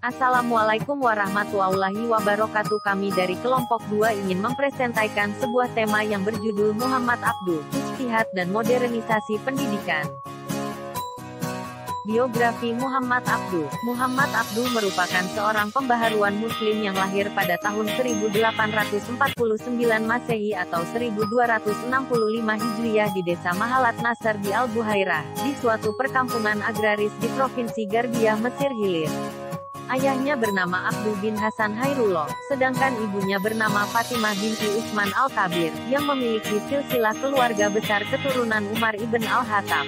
Assalamualaikum warahmatullahi wabarakatuh. Kami dari kelompok 2 ingin mempresentasikan sebuah tema yang berjudul Muhammad Abduh, Ijtihad dan Modernisasi Pendidikan. Biografi Muhammad Abduh. Muhammad Abduh merupakan seorang pembaharuan muslim yang lahir pada tahun 1849 Masehi atau 1265 Hijriah di desa Mahalat Nasr di Al-Buhairah, di suatu perkampungan agraris di Provinsi Garbiyah, Mesir Hilir. Ayahnya bernama Abduh bin Hasan Hairullah, sedangkan ibunya bernama Fatimah binti Utsman Al-Kabir, yang memiliki silsilah keluarga besar keturunan Umar ibn Al-Khattab.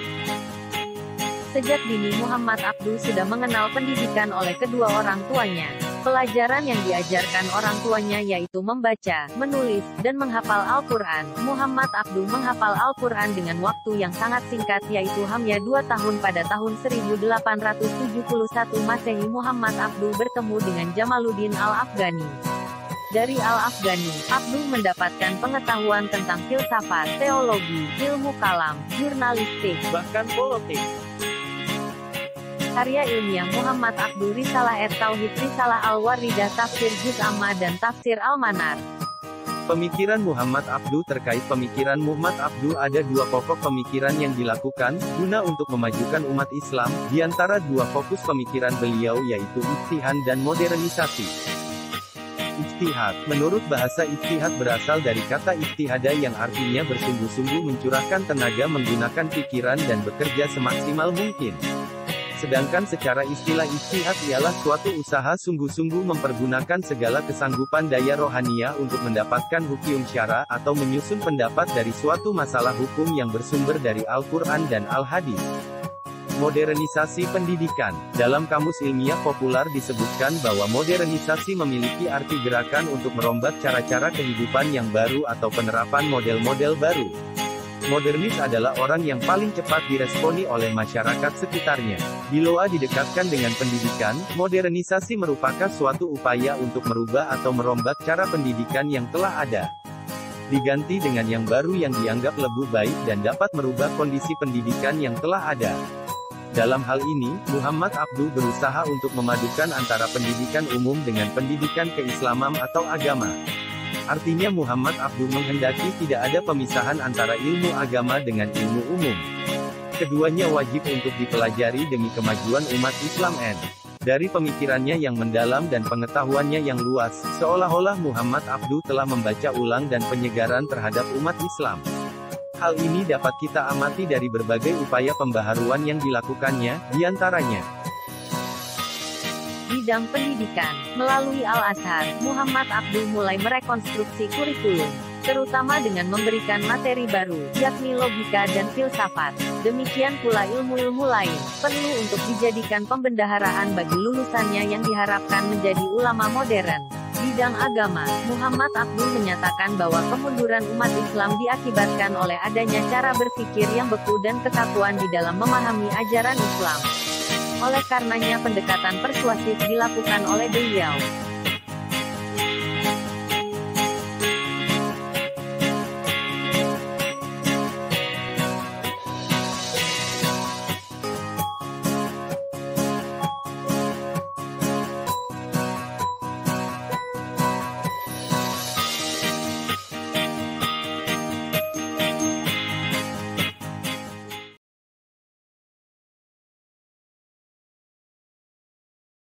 Sejak dini Muhammad Abduh sudah mengenal pendidikan oleh kedua orang tuanya. Pelajaran yang diajarkan orang tuanya yaitu membaca, menulis, dan menghafal Al-Quran. Muhammad Abduh menghafal Al-Quran dengan waktu yang sangat singkat yaitu hanya 2 tahun. Pada tahun 1871 Masehi Muhammad Abduh bertemu dengan Jamaluddin Al-Afghani. Dari Al-Afghani, Abduh mendapatkan pengetahuan tentang filsafat, teologi, ilmu kalam, jurnalistik, bahkan politik. Karya ilmiah Muhammad Abduh: Risalah Tauhid, Risalah Al-Waridah, Tafsir Juz Amma, dan Tafsir Al-Manar. Pemikiran Muhammad Abduh. Terkait pemikiran Muhammad Abduh, ada 2 pokok pemikiran yang dilakukan guna untuk memajukan umat Islam. Di antara 2 fokus pemikiran beliau yaitu ijtihad dan modernisasi. Ijtihad. Menurut bahasa, ijtihad berasal dari kata ijtihada yang artinya bersungguh-sungguh, mencurahkan tenaga, menggunakan pikiran dan bekerja semaksimal mungkin. Sedangkan secara istilah, ijtihad ialah suatu usaha sungguh-sungguh mempergunakan segala kesanggupan daya rohaniah untuk mendapatkan hukum syara atau menyusun pendapat dari suatu masalah hukum yang bersumber dari Al-Quran dan Al-Hadis. Modernisasi pendidikan. Dalam kamus ilmiah populer disebutkan bahwa modernisasi memiliki arti gerakan untuk merombak cara-cara kehidupan yang baru atau penerapan model-model baru. Modernis adalah orang yang paling cepat diresponi oleh masyarakat sekitarnya. Bila didekatkan dengan pendidikan, modernisasi merupakan suatu upaya untuk merubah atau merombak cara pendidikan yang telah ada, diganti dengan yang baru yang dianggap lebih baik dan dapat merubah kondisi pendidikan yang telah ada. Dalam hal ini, Muhammad Abduh berusaha untuk memadukan antara pendidikan umum dengan pendidikan keislaman atau agama. Artinya Muhammad Abduh menghendaki tidak ada pemisahan antara ilmu agama dengan ilmu umum. Keduanya wajib untuk dipelajari demi kemajuan umat Islam. Dari pemikirannya yang mendalam dan pengetahuannya yang luas, seolah-olah Muhammad Abduh telah membaca ulang dan penyegaran terhadap umat Islam. Hal ini dapat kita amati dari berbagai upaya pembaharuan yang dilakukannya, diantaranya bidang pendidikan. Melalui Al-Azhar, Muhammad Abduh mulai merekonstruksi kurikulum, terutama dengan memberikan materi baru, yakni logika dan filsafat. Demikian pula ilmu-ilmu lain, perlu untuk dijadikan pembendaharaan bagi lulusannya yang diharapkan menjadi ulama modern. Bidang agama, Muhammad Abduh menyatakan bahwa kemunduran umat Islam diakibatkan oleh adanya cara berpikir yang beku dan kekakuan di dalam memahami ajaran Islam. Oleh karenanya pendekatan persuasif dilakukan oleh beliau.